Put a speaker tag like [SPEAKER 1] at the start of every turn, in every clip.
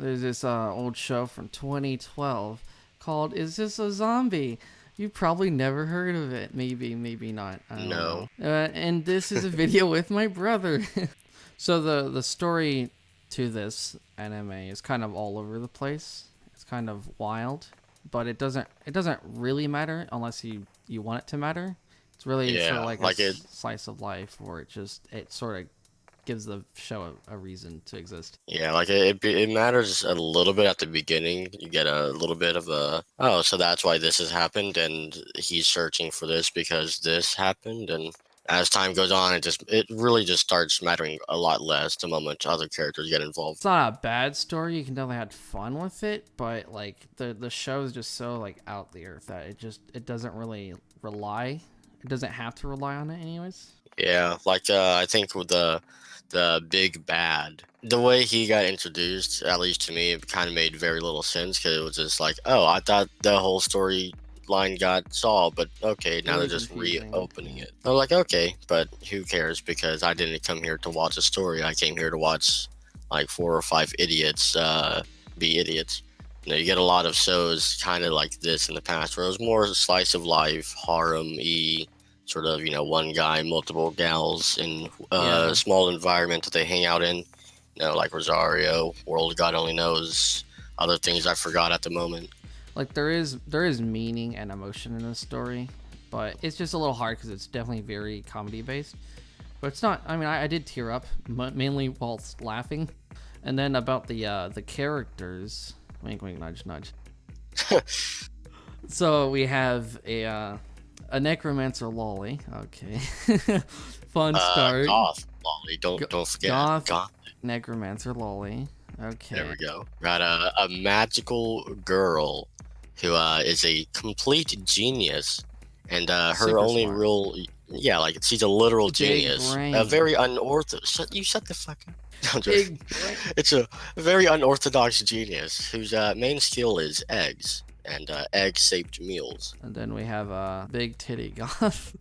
[SPEAKER 1] There's this old show from 2012 called "Is This a Zombie?" You probably never heard of it. Maybe, maybe not. I don't
[SPEAKER 2] No.
[SPEAKER 1] know. And this is a video with my brother. So the story to this anime is kind of all over the place. It's kind of wild, but it doesn't really matter unless you want it to matter. It's really sort of
[SPEAKER 2] Yeah,
[SPEAKER 1] like a
[SPEAKER 2] like it.
[SPEAKER 1] slice of life, or it sort of gives the show a reason to exist.
[SPEAKER 2] Yeah, like it matters a little bit at the beginning. You get a little bit of a, oh, so that's why this has happened, and he's searching for this because this happened, and as time goes on, it really just starts mattering a lot less the moment other characters get
[SPEAKER 1] It's
[SPEAKER 2] involved.
[SPEAKER 1] not a bad story. You can definitely have fun with it, but like the show is just so like out there that it doesn't really rely. It doesn't have to rely on it anyways.
[SPEAKER 2] Yeah, like I think with the big bad, the way he got introduced, at least to me, it kind of made very little sense because it was just like, oh, I thought the whole story line got solved, but okay, now they're
[SPEAKER 1] Really
[SPEAKER 2] just
[SPEAKER 1] confusing.
[SPEAKER 2] reopening
[SPEAKER 1] Yeah.
[SPEAKER 2] it. I'm like, okay, but who cares? Because I didn't come here to watch a story. I came here to watch like four or five idiots be idiots. You get a lot of shows kind of like this in the past where it was more slice of life, harem-y, sort of, one guy, multiple gals in a
[SPEAKER 1] Yeah.
[SPEAKER 2] small environment that they hang out in, like Rosario, World God Only Knows, other things I forgot at the moment.
[SPEAKER 1] Like there is meaning and emotion in this story, but it's just a little hard because it's definitely very comedy based. But it's not. I mean, I did tear up mainly whilst laughing, and then about the characters. Wink, wink, nudge, nudge. So we have a necromancer lolly. Okay, fun start.
[SPEAKER 2] Goth, Lolly, don't forget,
[SPEAKER 1] Goth
[SPEAKER 2] Goth.
[SPEAKER 1] necromancer lolly.
[SPEAKER 2] There
[SPEAKER 1] Okay,
[SPEAKER 2] we go. Got a magical girl who is a complete genius, and her
[SPEAKER 1] super
[SPEAKER 2] only
[SPEAKER 1] smart.
[SPEAKER 2] real, yeah, like she's a literal
[SPEAKER 1] Big
[SPEAKER 2] genius, a
[SPEAKER 1] brain.
[SPEAKER 2] very unorthodox. Shut the fuck up. I'm joking.
[SPEAKER 1] Big brain.
[SPEAKER 2] It's a very unorthodox genius whose main skill is eggs and egg-shaped meals.
[SPEAKER 1] And then we have a big titty goth.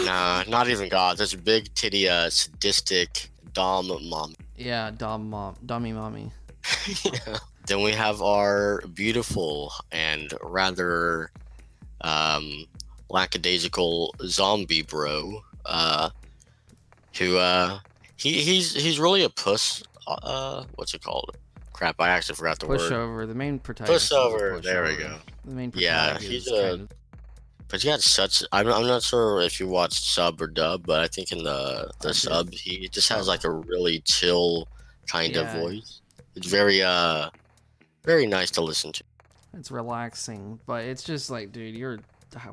[SPEAKER 2] Nah, not even God. That's a big titty, sadistic dom mom.
[SPEAKER 1] Yeah, dummy mommy.
[SPEAKER 2] Yeah. Then we have our beautiful and rather um, lackadaisical zombie bro, who he's really a puss. What's it called? Crap, I actually forgot the word.
[SPEAKER 1] Pushover. The main protagonist is a
[SPEAKER 2] Pushover. There we
[SPEAKER 1] pushover.
[SPEAKER 2] go.
[SPEAKER 1] The main
[SPEAKER 2] Yeah,
[SPEAKER 1] protagonist
[SPEAKER 2] he's
[SPEAKER 1] is
[SPEAKER 2] a.
[SPEAKER 1] kind of
[SPEAKER 2] But he had such. I'm not sure if you watched sub or dub, but I think in the
[SPEAKER 1] I did
[SPEAKER 2] sub he just has
[SPEAKER 1] sub.
[SPEAKER 2] like a really chill kind of
[SPEAKER 1] Yeah,
[SPEAKER 2] voice. It's very nice to listen to.
[SPEAKER 1] it's relaxing, but it's just like, dude,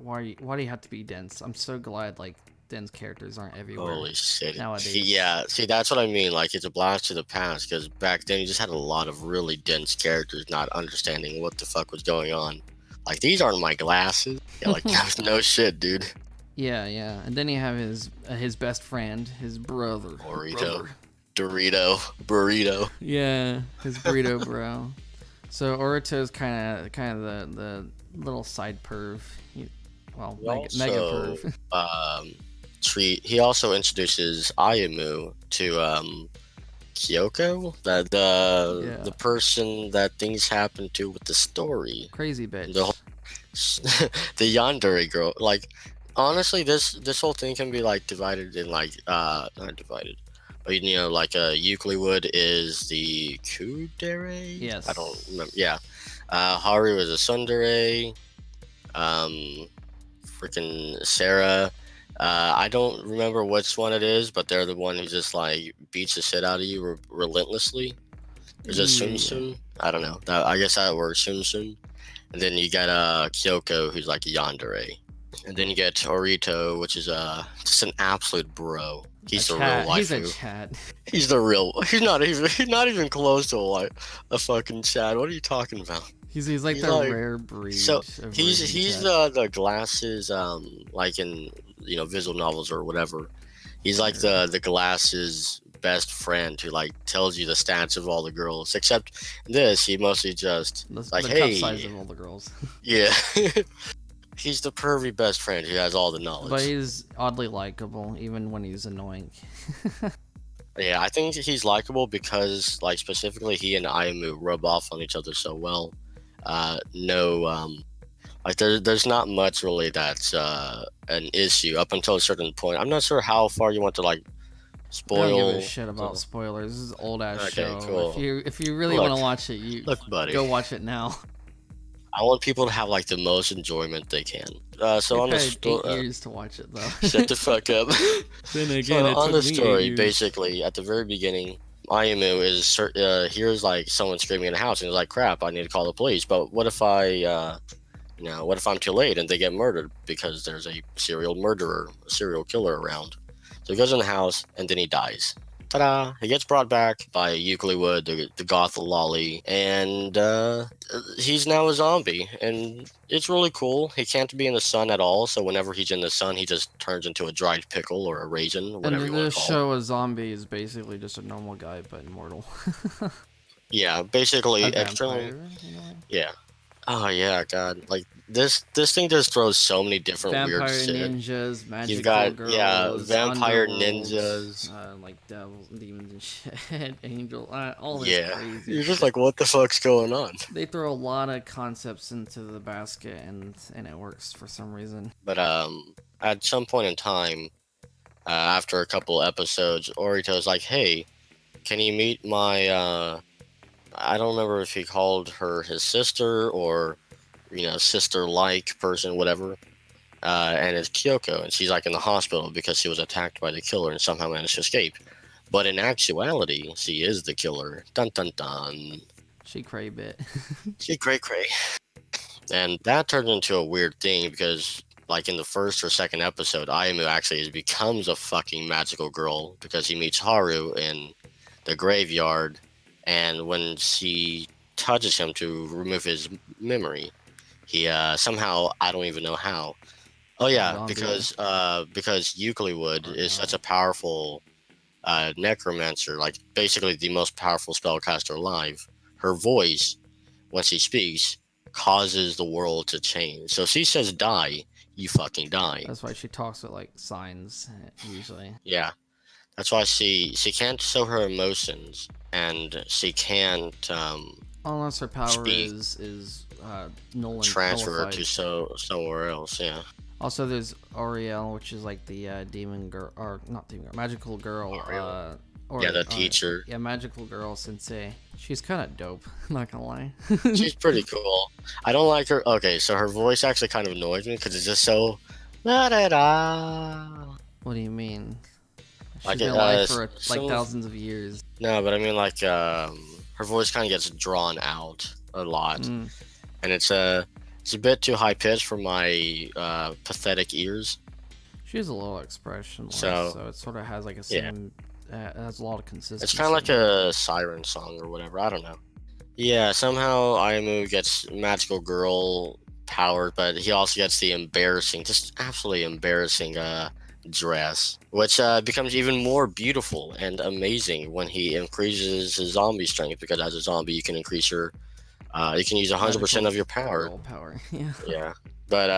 [SPEAKER 1] why do you have to be dense? I'm so glad like dense characters aren't everywhere
[SPEAKER 2] Holy shit. See,
[SPEAKER 1] nowadays.
[SPEAKER 2] yeah, see, that's what I mean. Like, it's a blast to the past because back then you just had a lot of really dense characters not understanding what the fuck was going on. Like, these aren't my glasses. Yeah, like, no shit, dude.
[SPEAKER 1] Yeah, yeah, and then you have his best friend, his brother.
[SPEAKER 2] Burrito,
[SPEAKER 1] Brother.
[SPEAKER 2] Dorito, burrito.
[SPEAKER 1] Yeah, his burrito bro. So Orito's kind of the little side perv. Well,
[SPEAKER 2] He
[SPEAKER 1] mega
[SPEAKER 2] also,
[SPEAKER 1] perv.
[SPEAKER 2] he also introduces Ayamu to, Kyoko, that the
[SPEAKER 1] Yeah,
[SPEAKER 2] person that things happen to with the story.
[SPEAKER 1] crazy
[SPEAKER 2] The
[SPEAKER 1] bitch.
[SPEAKER 2] the yandere girl, like, honestly, this whole thing can be like divided in like not divided, but like Euclid is the kudere. I don't
[SPEAKER 1] Yes.
[SPEAKER 2] remember. Yeah. Haru is a tsundere. um Freaking Sarah, I don't remember which one it is, but they're the one who just like beats the shit out of you relentlessly. Is it Sun
[SPEAKER 1] Yeah.
[SPEAKER 2] Sun? I don't know, I guess that works, Sun Sun. And then you got Kyoko, who's like a yandere. And then you get Orito, which is just an absolute bro.
[SPEAKER 1] A
[SPEAKER 2] He's the real
[SPEAKER 1] chat. He's a
[SPEAKER 2] waifu.
[SPEAKER 1] chat.
[SPEAKER 2] He's the real. He's not even close to like a fucking Chad. What are you talking about?
[SPEAKER 1] He's like
[SPEAKER 2] He's
[SPEAKER 1] the
[SPEAKER 2] like,
[SPEAKER 1] rare breed
[SPEAKER 2] so
[SPEAKER 1] of virgin
[SPEAKER 2] he's
[SPEAKER 1] chat.
[SPEAKER 2] the glasses, like in visual novels or whatever. He's like
[SPEAKER 1] Yeah.
[SPEAKER 2] the glasses best friend who like tells you the stats of all the girls. Except this, he mostly just like,
[SPEAKER 1] The cup size
[SPEAKER 2] hey,
[SPEAKER 1] of all the girls.
[SPEAKER 2] yeah. He's the pervy best friend who has all the
[SPEAKER 1] But
[SPEAKER 2] knowledge.
[SPEAKER 1] he's oddly likable, even when he's annoying.
[SPEAKER 2] Yeah, I think he's likable because, like, specifically he and Ayumu rub off on each other so well. No, like there's not much really that's an issue up until a certain point. I'm not sure how far you want to like
[SPEAKER 1] I don't give a
[SPEAKER 2] spoil.
[SPEAKER 1] shit about spoilers. This is an old ass
[SPEAKER 2] Okay,
[SPEAKER 1] show.
[SPEAKER 2] cool.
[SPEAKER 1] If you really want
[SPEAKER 2] Look,
[SPEAKER 1] to watch it, you
[SPEAKER 2] look, buddy.
[SPEAKER 1] go watch it now.
[SPEAKER 2] I want people to have like the most enjoyment they can. So
[SPEAKER 1] You've
[SPEAKER 2] on the
[SPEAKER 1] had
[SPEAKER 2] story,
[SPEAKER 1] 8 years to watch it though.
[SPEAKER 2] shut the fuck up.
[SPEAKER 1] Then again,
[SPEAKER 2] So
[SPEAKER 1] it
[SPEAKER 2] on
[SPEAKER 1] took
[SPEAKER 2] the
[SPEAKER 1] me eight
[SPEAKER 2] story,
[SPEAKER 1] years.
[SPEAKER 2] basically at the very beginning, Ayumu hears like someone screaming in the house, and he's like, "Crap, I need to call the police." But what if what if I'm too late and they get murdered because there's a serial killer around? So he goes in the house and then he dies. Ta-da! He gets brought back by Euclid, the goth lolly, and he's now a zombie. And it's really cool. He can't be in the sun at all, so whenever he's in the sun, he just turns into a dried pickle or a raisin,
[SPEAKER 1] And
[SPEAKER 2] whatever
[SPEAKER 1] in
[SPEAKER 2] you want
[SPEAKER 1] this
[SPEAKER 2] to call it.
[SPEAKER 1] show, a zombie is basically just a normal guy but immortal.
[SPEAKER 2] Yeah, basically,
[SPEAKER 1] A
[SPEAKER 2] externally,
[SPEAKER 1] vampire, you know?
[SPEAKER 2] yeah. Oh yeah, God! Like this thing just throws so many different weird
[SPEAKER 1] Vampire
[SPEAKER 2] shit.
[SPEAKER 1] ninjas,
[SPEAKER 2] You've
[SPEAKER 1] magical
[SPEAKER 2] got yeah,
[SPEAKER 1] girls,
[SPEAKER 2] vampire
[SPEAKER 1] underworld,
[SPEAKER 2] ninjas.
[SPEAKER 1] like devils, demons and shit, angel, all this
[SPEAKER 2] Yeah,
[SPEAKER 1] crazy
[SPEAKER 2] you're just
[SPEAKER 1] shit.
[SPEAKER 2] like, what the fuck's going on?
[SPEAKER 1] They throw a lot of concepts into the basket, and it works for some reason.
[SPEAKER 2] But at some point in time, after a couple episodes, Orito's like, "Hey, can you meet my?" I don't remember if he called her his sister or, sister-like person, whatever. And it's Kyoko, and she's like in the hospital because she was attacked by the killer and somehow managed to escape. But in actuality, she is the killer. Dun dun dun.
[SPEAKER 1] She cray bit.
[SPEAKER 2] She cray. And that turns into a weird thing because, like in the first or second episode, Ayumu actually becomes a fucking magical girl because he meets Haru in the graveyard, and when she touches him to remove his memory, he somehow, I don't even know how. Oh yeah,
[SPEAKER 1] Zombie
[SPEAKER 2] because Euclid
[SPEAKER 1] or
[SPEAKER 2] is such
[SPEAKER 1] no?
[SPEAKER 2] a powerful necromancer, like basically the most powerful spellcaster alive. Her voice, when she speaks, causes the world to change. So if she says die, you fucking die.
[SPEAKER 1] That's why she talks with like signs usually.
[SPEAKER 2] Yeah, that's why she can't show her emotions, and she can't
[SPEAKER 1] Unless her power
[SPEAKER 2] speak,
[SPEAKER 1] is null and
[SPEAKER 2] transfer
[SPEAKER 1] nullified.
[SPEAKER 2] to somewhere else. Yeah,
[SPEAKER 1] Also, there's Ariel, which is like the demon girl, or not demon girl, magical girl.
[SPEAKER 2] Ariel.
[SPEAKER 1] Or
[SPEAKER 2] Yeah, the teacher.
[SPEAKER 1] yeah, magical girl sensei. She's kind of dope. Not gonna lie.
[SPEAKER 2] She's pretty cool. I don't like her. Okay, so her voice actually kind of annoys me because it's just so la da da.
[SPEAKER 1] What do you mean? She's
[SPEAKER 2] Like
[SPEAKER 1] been alive for like
[SPEAKER 2] some
[SPEAKER 1] thousands of years.
[SPEAKER 2] no, but I mean like her voice kind of gets drawn out a lot,
[SPEAKER 1] Mm.
[SPEAKER 2] and it's a bit too high pitched for my pathetic ears.
[SPEAKER 1] She has a little expressionless,
[SPEAKER 2] So
[SPEAKER 1] so it sort of has like a
[SPEAKER 2] yeah,
[SPEAKER 1] same. It has a lot of consistency.
[SPEAKER 2] it's kind of like a siren song or whatever. I don't know. Yeah, somehow Aimu gets magical girl power, but he also gets the embarrassing, just absolutely embarrassing dress, which becomes even more beautiful and amazing when he increases his zombie strength. Because as a zombie, you can increase your, you can use 100%
[SPEAKER 1] magical
[SPEAKER 2] of your power.
[SPEAKER 1] girl power. Yeah.
[SPEAKER 2] Yeah, but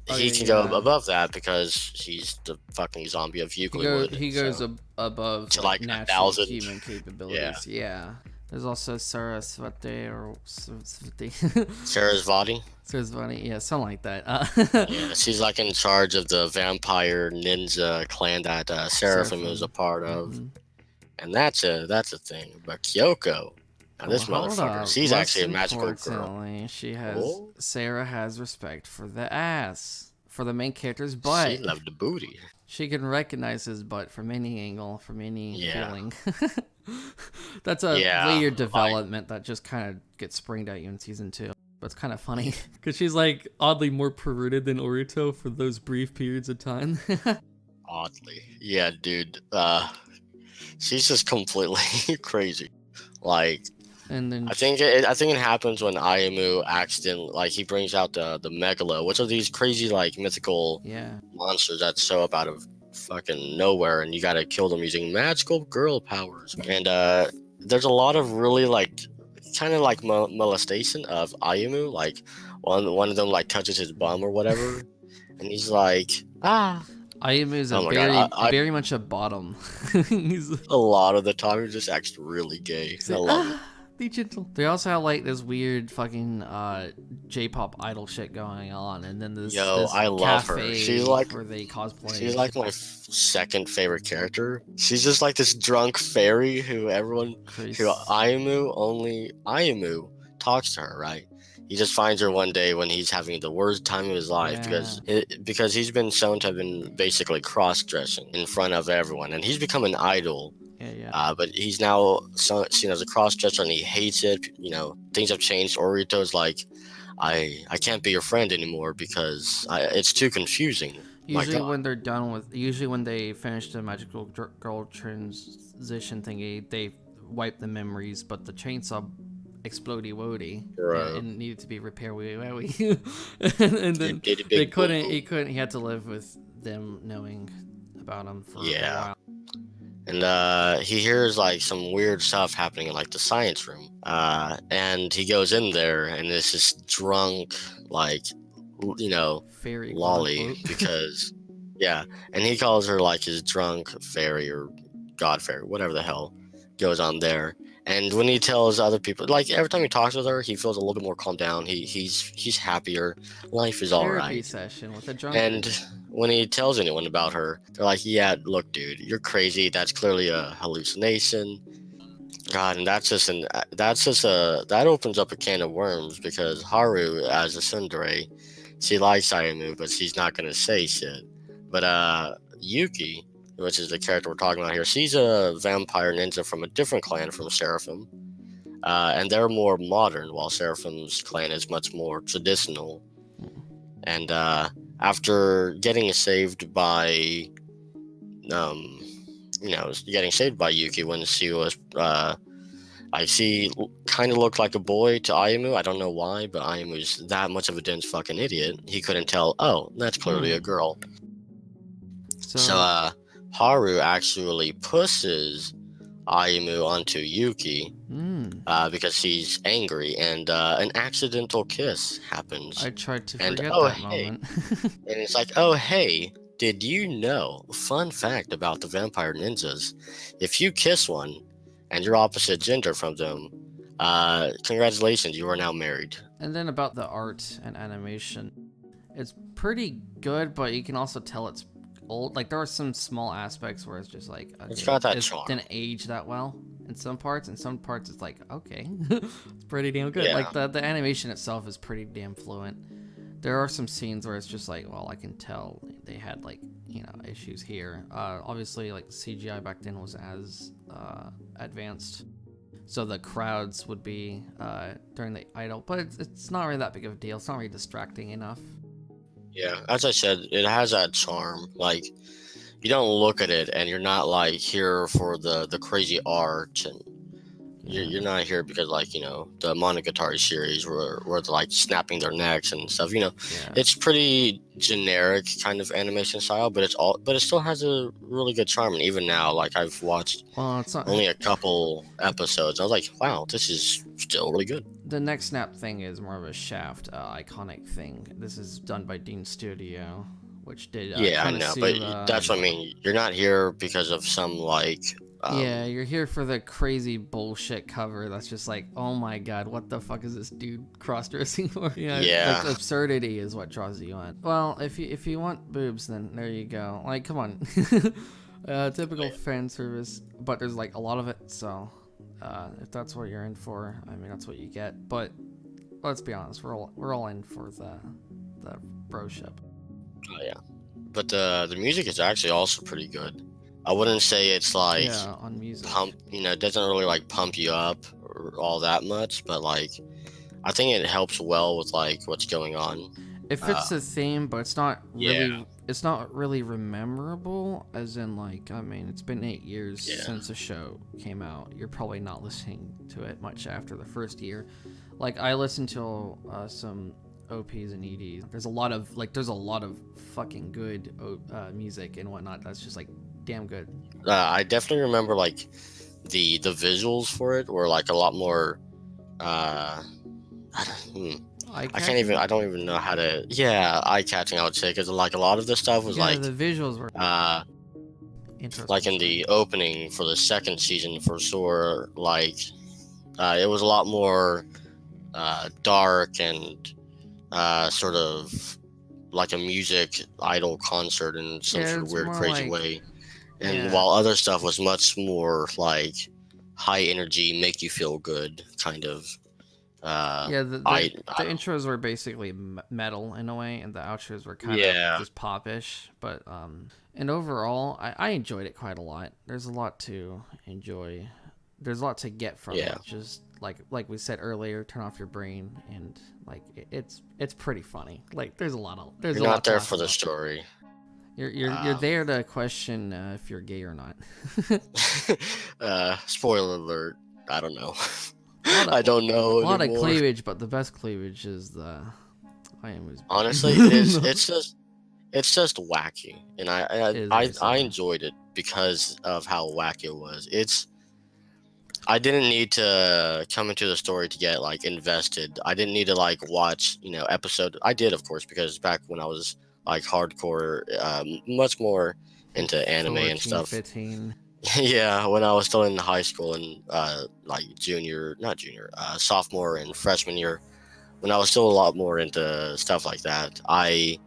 [SPEAKER 1] Oh
[SPEAKER 2] he
[SPEAKER 1] yeah,
[SPEAKER 2] can go
[SPEAKER 1] yeah.
[SPEAKER 2] above that because he's the fucking zombie of Euclid.
[SPEAKER 1] He goes
[SPEAKER 2] So
[SPEAKER 1] above
[SPEAKER 2] to
[SPEAKER 1] like
[SPEAKER 2] like a
[SPEAKER 1] natural
[SPEAKER 2] thousand.
[SPEAKER 1] human
[SPEAKER 2] Yeah,
[SPEAKER 1] capabilities. Yeah. There's also Sarasvati or Sarasvati.
[SPEAKER 2] Sarasvati.
[SPEAKER 1] Sarasvati, yeah, something like that.
[SPEAKER 2] Yeah, she's like in charge of the vampire ninja clan that Seraphim is a
[SPEAKER 1] Seraphim.
[SPEAKER 2] part of,
[SPEAKER 1] Hmm.
[SPEAKER 2] and that's a thing. But Kyoko, now
[SPEAKER 1] Well,
[SPEAKER 2] this
[SPEAKER 1] hold
[SPEAKER 2] motherfucker,
[SPEAKER 1] up.
[SPEAKER 2] she's
[SPEAKER 1] Less
[SPEAKER 2] actually a magical girl.
[SPEAKER 1] importantly,
[SPEAKER 2] Oh,
[SPEAKER 1] Sarah has respect for the ass, for the main character's
[SPEAKER 2] she
[SPEAKER 1] butt.
[SPEAKER 2] loved the booty.
[SPEAKER 1] She can recognize his butt from any angle, from any
[SPEAKER 2] Yeah,
[SPEAKER 1] feeling. That's a
[SPEAKER 2] yeah,
[SPEAKER 1] later
[SPEAKER 2] like
[SPEAKER 1] development that just kind of gets springed at you in season 2. But it's kind of funny because she's like oddly more perverted than Orito for those brief periods of time.
[SPEAKER 2] oddly, yeah, dude. She's just completely crazy. Like
[SPEAKER 1] And then
[SPEAKER 2] I think it happens when Ayumu accidentally like he brings out the Megalo, which are these crazy like mythical
[SPEAKER 1] yeah,
[SPEAKER 2] monsters that show up out of fucking nowhere, and you gotta kill them using magical girl powers. And there's a lot of really like kind of like molestation of Ayumu. Like one of them like touches his bum or whatever, and he's like, ah.
[SPEAKER 1] Ayumu is a
[SPEAKER 2] Oh my god,
[SPEAKER 1] very much a bottom. He's
[SPEAKER 2] a lot of the time he just acts really gay. I
[SPEAKER 1] say,
[SPEAKER 2] love it.
[SPEAKER 1] be gentle. They also have like this weird fucking J-pop idol shit going on, and then
[SPEAKER 2] Yo,
[SPEAKER 1] this
[SPEAKER 2] I love her.
[SPEAKER 1] cafe where they cosplay.
[SPEAKER 2] She's like my second favorite character. She's just like this drunk fairy who Ayumu talks to her, right? He just finds her one day when he's having the worst time of his life because he's been shown to have been basically cross-dressing in front of everyone, and he's become an idol. But he's now seen as a cross-dresser, and he hates it. You know, things have changed. Orito's like, I can't be your friend anymore because it's too confusing.
[SPEAKER 1] Usually when they finish the magical girl transition thingy, they wipe the memories, but the chainsaw explodey woody and needed to be repair wowie and then he couldn't, he had to live with them knowing about him for a while.
[SPEAKER 2] And he hears like some weird stuff happening in like the science room. And he goes in there, and it's this drunk, like,
[SPEAKER 1] fairy
[SPEAKER 2] lolly because, and he calls her like his drunk fairy or god fairy, whatever the hell goes on there. And when he tells other people, like every time he talks with her, he feels a little bit more calmed down. He's happier. Life is all right.
[SPEAKER 1] Therapy session with a drunk.
[SPEAKER 2] And when he tells anyone about her, they're like, "Yeah, look, dude, you're crazy. That's clearly a hallucination." God, and that opens up a can of worms because Haru, as a tsundere, she likes Ayumu, but she's not gonna say shit. But Yuki, which is the character we're talking about here, she's a vampire ninja from a different clan from Seraphim. And they're more modern, while Seraphim's clan is much more traditional. And after getting saved by, Yuki when she was, she kind of looked like a boy to Ayumu. I don't know why, but Ayumu's that much of a dense fucking idiot. He couldn't tell, oh, that's clearly a girl. So Haru actually pushes Ayumu onto Yuki because he's angry, and an accidental kiss happens.
[SPEAKER 1] I tried to forget that moment.
[SPEAKER 2] And it's like, oh, hey, did you know? Fun fact about the vampire ninjas: if you kiss one and you're opposite gender from them, congratulations, you are now married.
[SPEAKER 1] And then about the art and animation, it's pretty good, but you can also tell it's old. Like there are some small aspects where it's just like, okay,
[SPEAKER 2] it's got that charm.
[SPEAKER 1] Didn't age that well in some parts. In some parts, it's like, okay, it's pretty damn good. Yeah. Like the animation itself is pretty damn fluent. There are some scenes where it's just like, well, I can tell they had like, issues here. Obviously, like CGI back then was as advanced, so the crowds would be during the idol, but it's not really that big of a deal. It's not really distracting enough.
[SPEAKER 2] Yeah, as I said, it has that charm. Like, you don't look at it and you're not like here for the crazy art, and you're not here because like the Monogatari series where they're like snapping their necks and stuff. It's pretty generic kind of animation style, but it still has a really good charm. And even now, like I've watched only a couple episodes, I was like, wow, this is still really good.
[SPEAKER 1] The next snap thing is more of a Shaft iconic thing. This is done by Dean Studio, which did
[SPEAKER 2] I know, but that's what I mean. You're not here because of some like.
[SPEAKER 1] You're here for the crazy bullshit cover that's just like, oh my god, what the fuck is this dude cross-dressing for? Like absurdity is what draws you on. Well, if you want boobs, then there you go. Like, come on. Typical fan service, but there's like a lot of it, so if that's what you're in for, I mean, that's what you get. But let's be honest, we're all in for the broship.
[SPEAKER 2] Oh yeah, but the music is actually also pretty good. I wouldn't say it's like
[SPEAKER 1] on music.
[SPEAKER 2] It doesn't really like pump you up or all that much, but like I think it helps well with like what's going on.
[SPEAKER 1] It fits the theme, but it's not really it's not really memorable, as in like, I mean, it's been 8 years since the show came out. You're probably not listening to it much after the first year. Like I listened to some OPs and EDs. There's a lot of fucking good music and whatnot that's just like damn good.
[SPEAKER 2] I definitely remember like the visuals for it were like a lot more
[SPEAKER 1] Eye-catching?
[SPEAKER 2] I don't even know how to. Yeah, eye catching. I would say because like a lot of the stuff was
[SPEAKER 1] Yeah, the visuals were
[SPEAKER 2] uh, like
[SPEAKER 1] interesting.
[SPEAKER 2] in the opening for the second season for sure. Like, it was a lot more dark and sort of like a music idol concert in some
[SPEAKER 1] Yeah,
[SPEAKER 2] sort of
[SPEAKER 1] it's
[SPEAKER 2] weird,
[SPEAKER 1] more
[SPEAKER 2] crazy
[SPEAKER 1] like,
[SPEAKER 2] way. And
[SPEAKER 1] yeah,
[SPEAKER 2] while other stuff was much more like high energy, make you feel good kind of.
[SPEAKER 1] yeah. The
[SPEAKER 2] I
[SPEAKER 1] the
[SPEAKER 2] don't.
[SPEAKER 1] intros were basically metal in a way, and the outros were kind of
[SPEAKER 2] Yeah,
[SPEAKER 1] just popish. But and overall, I enjoyed it quite a lot. There's a lot to enjoy. There's a lot to get from
[SPEAKER 2] yeah.
[SPEAKER 1] it. Just like we said earlier, turn off your brain, and like it's pretty funny. Like there's
[SPEAKER 2] You're
[SPEAKER 1] a lot
[SPEAKER 2] not
[SPEAKER 1] to
[SPEAKER 2] there
[SPEAKER 1] laugh
[SPEAKER 2] for the
[SPEAKER 1] about.
[SPEAKER 2] story.
[SPEAKER 1] You're
[SPEAKER 2] Um,
[SPEAKER 1] there to question if you're gay or not.
[SPEAKER 2] Spoiler alert. I don't know.
[SPEAKER 1] a lot
[SPEAKER 2] I
[SPEAKER 1] of
[SPEAKER 2] don't know
[SPEAKER 1] a lot of
[SPEAKER 2] anymore.
[SPEAKER 1] cleavage, but the best cleavage is the I am his
[SPEAKER 2] Honestly, it is.
[SPEAKER 1] brain.
[SPEAKER 2] It's just wacky, and
[SPEAKER 1] It is very
[SPEAKER 2] I
[SPEAKER 1] silly.
[SPEAKER 2] enjoyed it because of how wacky it was. I didn't need to come into the story to get like invested. I didn't need to like watch, episode. I did, of course, because back when I was like hardcore, much more
[SPEAKER 1] Like
[SPEAKER 2] into anime and
[SPEAKER 1] 14,
[SPEAKER 2] stuff.
[SPEAKER 1] 15.
[SPEAKER 2] Yeah, when I was still in high school and like sophomore and freshman year, when I was still a lot more into stuff like that, I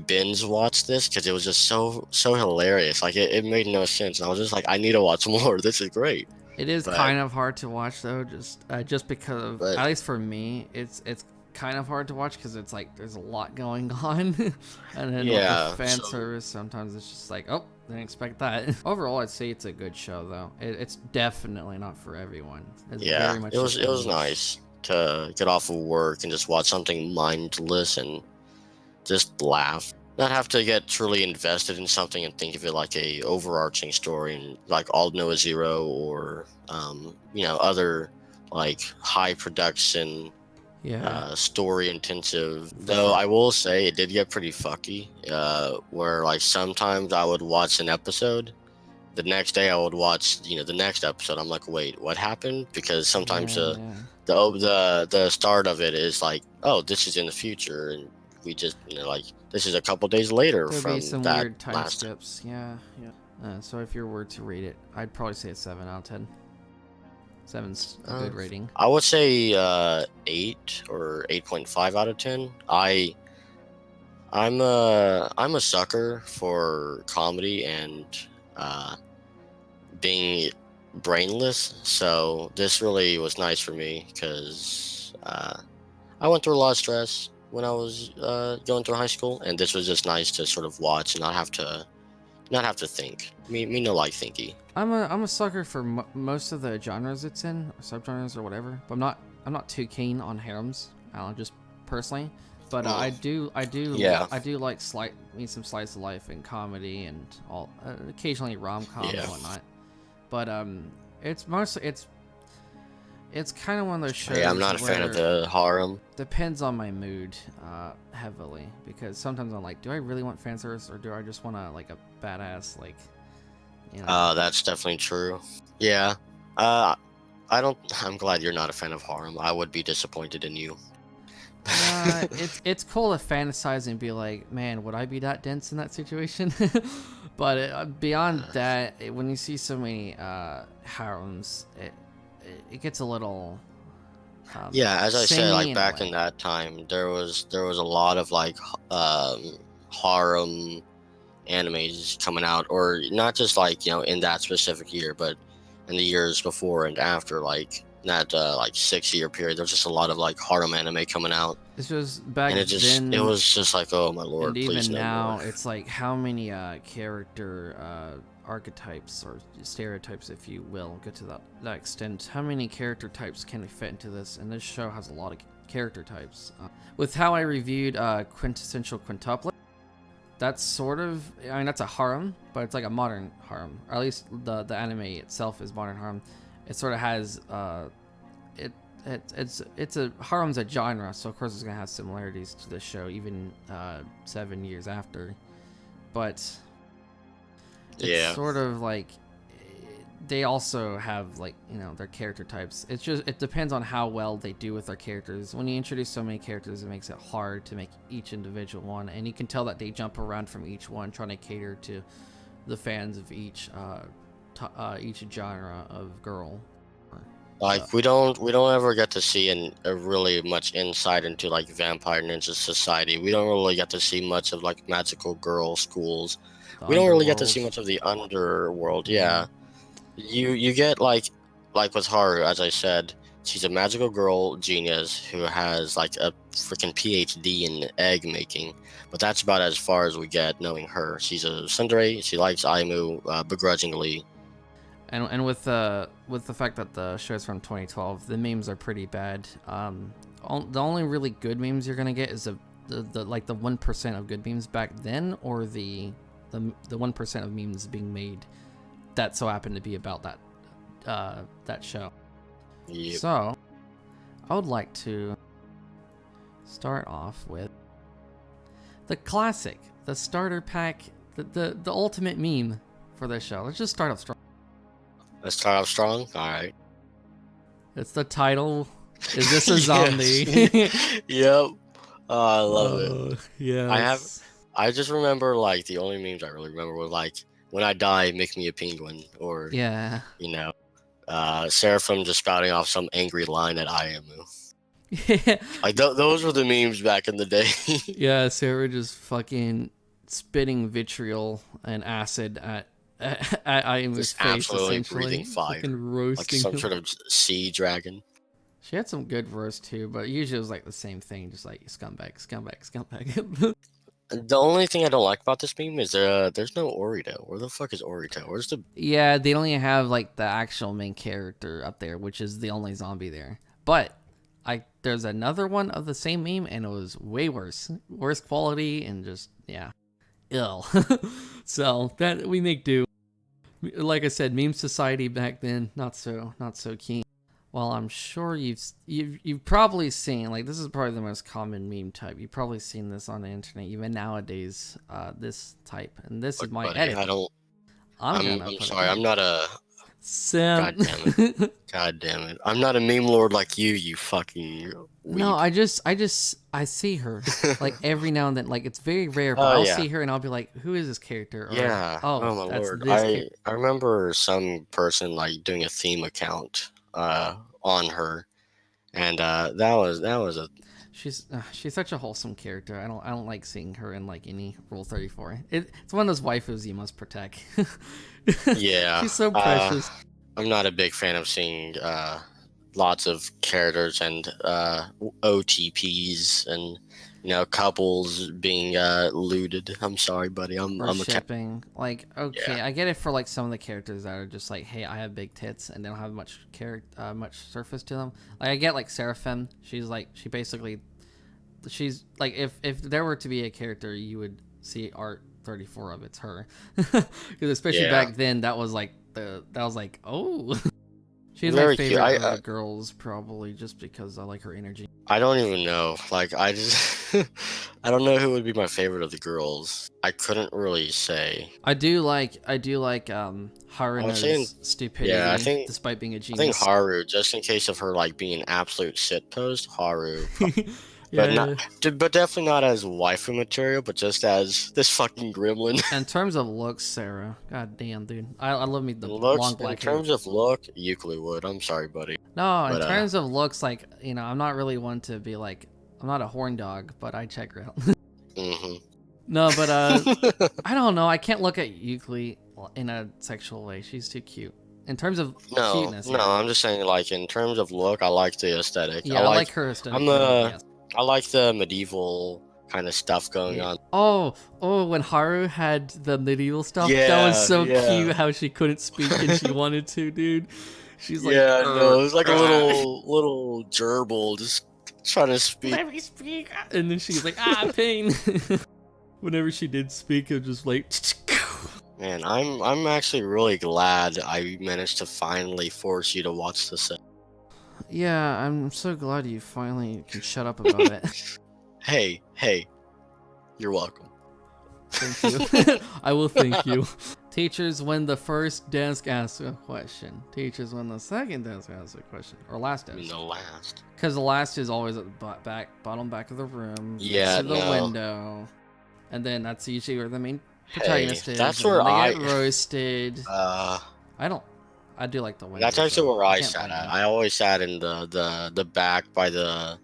[SPEAKER 2] binge watched this because it was just so hilarious. Like it made no sense, and I was just like, I need to watch more. This is great.
[SPEAKER 1] It is
[SPEAKER 2] But
[SPEAKER 1] kind of hard to watch though, just because of,
[SPEAKER 2] but
[SPEAKER 1] at least for me, it's kind of hard to watch because it's like there's a lot going on, and then with the
[SPEAKER 2] yeah,
[SPEAKER 1] fan
[SPEAKER 2] so
[SPEAKER 1] service, sometimes it's just like, oh, didn't expect that. Overall, I'd say it's a good show though. It's definitely not for everyone. It's
[SPEAKER 2] yeah,
[SPEAKER 1] very much just
[SPEAKER 2] it
[SPEAKER 1] a
[SPEAKER 2] was
[SPEAKER 1] niche.
[SPEAKER 2] nice to get off of work and just watch something mindless and just laugh. Not have to get truly invested in something and think of it like a overarching story and like All Noah Zero or other like high production
[SPEAKER 1] Yeah,
[SPEAKER 2] story intensive.
[SPEAKER 1] for
[SPEAKER 2] Though
[SPEAKER 1] sure.
[SPEAKER 2] I will say it did get pretty fucky. Where like sometimes I would watch an episode, the next day I would watch the next episode. I'm like, wait, what happened? Because sometimes
[SPEAKER 1] Yeah, yeah.
[SPEAKER 2] the start of it is like, oh, this is in the future, and we just like this is a couple days later
[SPEAKER 1] There'd be
[SPEAKER 2] from
[SPEAKER 1] some
[SPEAKER 2] that
[SPEAKER 1] weird time
[SPEAKER 2] last.
[SPEAKER 1] skips. Yeah, yeah. So if you were to rate it, I'd probably say it's 7 out of 10. Seven's a
[SPEAKER 2] Uh,
[SPEAKER 1] good rating.
[SPEAKER 2] I would say 8 or 8.5 out of 10. I'm a sucker for comedy and uh, being brainless. So this really was nice for me because I went through a lot of stress when I was going through high school, and this was just nice to sort of watch and not have to think. Me no like thinky.
[SPEAKER 1] I'm a sucker for most of the genres it's in, or subgenres or whatever. But I'm not too keen on harems. I don't know, just personally. But
[SPEAKER 2] Mm, yeah,
[SPEAKER 1] I do like some slice of life and comedy and all occasionally rom coms
[SPEAKER 2] yeah,
[SPEAKER 1] and whatnot. But it's mostly it's kind of one of those
[SPEAKER 2] yeah. I'm
[SPEAKER 1] shows
[SPEAKER 2] not a fan of
[SPEAKER 1] where
[SPEAKER 2] the harem.
[SPEAKER 1] depends on my mood heavily, because sometimes I'm like, do I really want fan service or do I just want to like a badass, like, you know.
[SPEAKER 2] That's definitely true. Yeah. Uh, I don't. I'm glad you're not a fan of harem. I would be disappointed in you.
[SPEAKER 1] Nah, it's cool to fantasize and be like, man, would I be that dense in that situation? But beyond that, when you see so many harems, it gets a little
[SPEAKER 2] Yeah, as I said,
[SPEAKER 1] samey
[SPEAKER 2] like
[SPEAKER 1] in a
[SPEAKER 2] back in
[SPEAKER 1] way.
[SPEAKER 2] that time, there was a lot of like harem animes coming out, or not just like in that specific year, but in the years before and after, like that like 6 year period. There's just a lot of like harem anime coming out,
[SPEAKER 1] It's just back
[SPEAKER 2] and it
[SPEAKER 1] then.
[SPEAKER 2] was just like, oh my
[SPEAKER 1] And
[SPEAKER 2] lord, please
[SPEAKER 1] even
[SPEAKER 2] no more.
[SPEAKER 1] now, it's like how many character archetypes or stereotypes, if you will, get to that extent. How many character types can we fit into this? And this show has a lot of character types. With how I reviewed Quintessential Quintuplet, that's sort of, I mean, that's a harem, but it's like a modern harem. Or at least the anime itself is modern harem. It sort of has it it's a harem's a genre, so of course it's gonna have similarities to the show, even 7 years after. But it's
[SPEAKER 2] Yeah,
[SPEAKER 1] sort of like they also have like their character types. It depends on how well they do with their characters. When you introduce so many characters, it makes it hard to make each individual one, and you can tell that they jump around from each one, trying to cater to the fans of each genre of girl.
[SPEAKER 2] Like we don't ever get to see a really much insight into like Vampire Ninja Society. We don't really get to see much of like magical girl schools. We don't really get to see much of the underworld. Yeah, you get like with Haru, as I said, she's a magical girl genius who has like a freaking PhD in egg making, but that's about as far as we get knowing her. She's a tsundere. She likes Aimu begrudgingly.
[SPEAKER 1] And with the fact that the show's from 2012, the memes are pretty bad. The only really good memes you're gonna get is the like the 1% of good memes back then, or the 1% of memes being made that so happened to be about that show.
[SPEAKER 2] Yep.
[SPEAKER 1] So I would like to start off with the classic, the starter pack, the ultimate meme for this show. Let's just start off strong.
[SPEAKER 2] Let's start off strong. All right.
[SPEAKER 1] It's the title. Is this a zombie?
[SPEAKER 2] Yep. I love it.
[SPEAKER 1] Yeah.
[SPEAKER 2] I just remember like the only memes I really remember were like, "When I die, make me a penguin," or Seraphim just spouting off some angry line at Ayamu.
[SPEAKER 1] Yeah.
[SPEAKER 2] Like those were the memes back in the day.
[SPEAKER 1] Yeah, Sarah just fucking spitting vitriol and acid at Ayamu's face,
[SPEAKER 2] absolutely
[SPEAKER 1] essentially.
[SPEAKER 2] breathing fire,
[SPEAKER 1] fucking roasting
[SPEAKER 2] like some
[SPEAKER 1] him.
[SPEAKER 2] sort of sea dragon.
[SPEAKER 1] She had some good roast too, but usually it was like the same thing, just like scumbag, scumbag, scumbag.
[SPEAKER 2] The only thing I don't like about this meme is there's no Orito. Where the fuck is Orito? Where's the...
[SPEAKER 1] Yeah, they only have like the actual main character up there, which is the only zombie there. But there's another one of the same meme, and it was way worse quality, and just ill. So that we make do. Like I said, meme society back then, not so keen. Well, I'm sure you've probably seen, like, this is probably the most common meme type. You've probably seen this on the internet even nowadays. This type, and this is my edit.
[SPEAKER 2] I'm sorry. I'm not a...
[SPEAKER 1] Sam.
[SPEAKER 2] God damn it. I'm not a meme lord like you fucking weeb.
[SPEAKER 1] No, I see her like every now and then. Like, it's very rare, but I'll see her and I'll be like, who is this character? Or,
[SPEAKER 2] oh my lord. I remember some person like doing a theme account on her, and that was a...
[SPEAKER 1] She's such a wholesome character. I don't like seeing her in like any Rule 34. It's one of those waifus you must protect.
[SPEAKER 2] Yeah,
[SPEAKER 1] she's so precious.
[SPEAKER 2] I'm not a big fan of seeing lots of characters and OTPs and couples being looted. I'm sorry, buddy. I'm
[SPEAKER 1] shipping. Like, okay, I get it for like some of the characters that are just like, hey, I have big tits, and they don't have much surface to them. Like, I get like Seraphim. She's like, she's like, if there were to be a character, you would see art 34 of it's her, because especially back then, that was like oh. She's my favorite of the girls, probably, just because I like her energy.
[SPEAKER 2] I don't even know. Like, I just... I don't know who would be my favorite of the girls. I couldn't really say.
[SPEAKER 1] I do like Haruna's stupidity, despite being a genius.
[SPEAKER 2] I think Haru, just in case of her, like, being an absolute shitpost, Haru... But definitely not as waifu material, but just as this fucking gremlin.
[SPEAKER 1] In terms of looks, Sarah, god damn, dude, I love me the long black hair.
[SPEAKER 2] In terms of look, Euclid would. I'm sorry, buddy.
[SPEAKER 1] No, in terms of looks, like, I'm not really one to be like, I'm not a horn dog, but I check her out. No, but I don't know. I can't look at Euclid in a sexual way. She's too cute. In terms of cuteness.
[SPEAKER 2] No, I'm just saying, like, in terms of look, I like the aesthetic.
[SPEAKER 1] Yeah, I like her aesthetic.
[SPEAKER 2] I like the medieval kind of stuff going on.
[SPEAKER 1] Oh, when Haru had the medieval stuff, that was so cute how she couldn't speak and she wanted to, dude. She's like,
[SPEAKER 2] it was like a little gerbil just trying to speak.
[SPEAKER 1] Let me speak. And then she's like, pain. Whenever she did speak, it was just like...
[SPEAKER 2] Man, I'm actually really glad I managed to finally force you to watch this.
[SPEAKER 1] Yeah, I'm so glad you finally can shut up about it.
[SPEAKER 2] Hey, you're welcome.
[SPEAKER 1] Thank you. I will thank you. Teachers, when the first desk asks a question. Teachers, when the second desk asks a question. Or last
[SPEAKER 2] I mean,
[SPEAKER 1] desk.
[SPEAKER 2] the last.
[SPEAKER 1] Because the last is always at the bottom back of the room.
[SPEAKER 2] Yeah,
[SPEAKER 1] To the
[SPEAKER 2] no.
[SPEAKER 1] window. And then that's usually where the main
[SPEAKER 2] Hey,
[SPEAKER 1] protagonist is.
[SPEAKER 2] that's
[SPEAKER 1] and
[SPEAKER 2] where
[SPEAKER 1] then they get roasted.
[SPEAKER 2] Uh,
[SPEAKER 1] I do like the window.
[SPEAKER 2] that's actually
[SPEAKER 1] so
[SPEAKER 2] where I
[SPEAKER 1] can't
[SPEAKER 2] sat
[SPEAKER 1] blame
[SPEAKER 2] at.
[SPEAKER 1] you.
[SPEAKER 2] I always sat in the back by the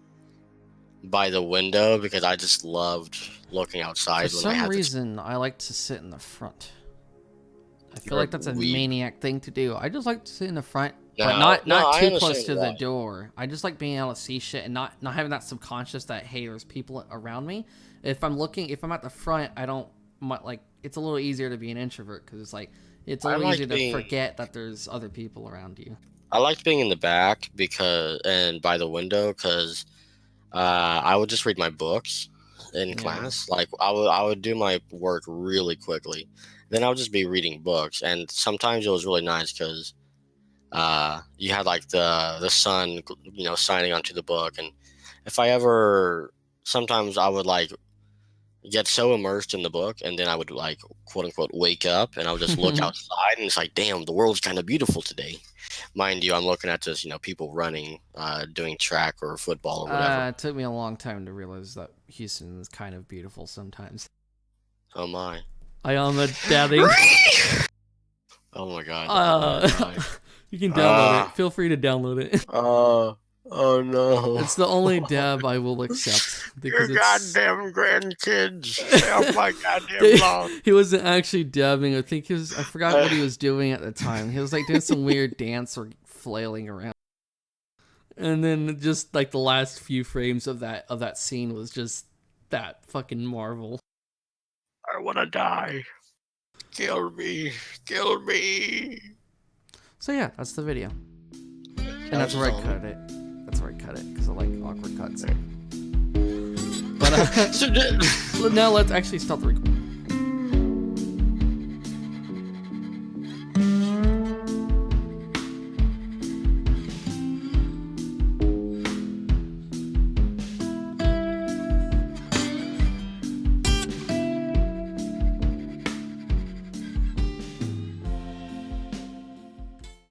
[SPEAKER 2] window because I just loved looking outside
[SPEAKER 1] For
[SPEAKER 2] when I
[SPEAKER 1] some
[SPEAKER 2] had
[SPEAKER 1] reason, I like to sit in the front. I feel
[SPEAKER 2] You're
[SPEAKER 1] like that's a
[SPEAKER 2] weeb.
[SPEAKER 1] maniac thing to do. I just like to sit in the front,
[SPEAKER 2] No,
[SPEAKER 1] but not
[SPEAKER 2] I
[SPEAKER 1] too
[SPEAKER 2] understand
[SPEAKER 1] close to the
[SPEAKER 2] why.
[SPEAKER 1] door. I just like being able to see shit and not having that subconscious that hey, there's people around me. If I'm at the front, I don't like. It's a little easier to be an introvert because it's like it's a
[SPEAKER 2] I
[SPEAKER 1] little easier
[SPEAKER 2] liked
[SPEAKER 1] to
[SPEAKER 2] being
[SPEAKER 1] forget that there's other people around you.
[SPEAKER 2] I liked being in the back and by the window because I would just read my books in
[SPEAKER 1] Yeah.
[SPEAKER 2] class. Like I would do my work really quickly, then I would just be reading books, and sometimes it was really nice because you had like the sun, shining onto the book, and if I ever, sometimes I would like get so immersed in the book, and then I would like quote unquote wake up, and I would just look outside, and it's like, damn, the world's kind of beautiful today. Mind you, I'm looking at just people running, doing track or football or whatever.
[SPEAKER 1] It took me a long time to realize that Houston is kind of beautiful sometimes.
[SPEAKER 2] Oh my.
[SPEAKER 1] I am a dabbing.
[SPEAKER 2] Oh my god.
[SPEAKER 1] You can download it. Feel free to download it.
[SPEAKER 2] Oh no.
[SPEAKER 1] It's the only dab I will accept because
[SPEAKER 2] Your
[SPEAKER 1] it's
[SPEAKER 2] goddamn grandkids. Stay off my goddamn lawn.
[SPEAKER 1] he wasn't actually dabbing. I think I forgot what he was doing at the time. He was like doing some weird dance or flailing around. And then just like the last few frames of that scene was just that fucking marvel.
[SPEAKER 2] I wanna die. Kill me. Kill me.
[SPEAKER 1] So yeah, that's the video. And that's where I cut it. That's where I cut it because I like awkward cuts. But
[SPEAKER 2] So
[SPEAKER 1] now let's actually stop the recording.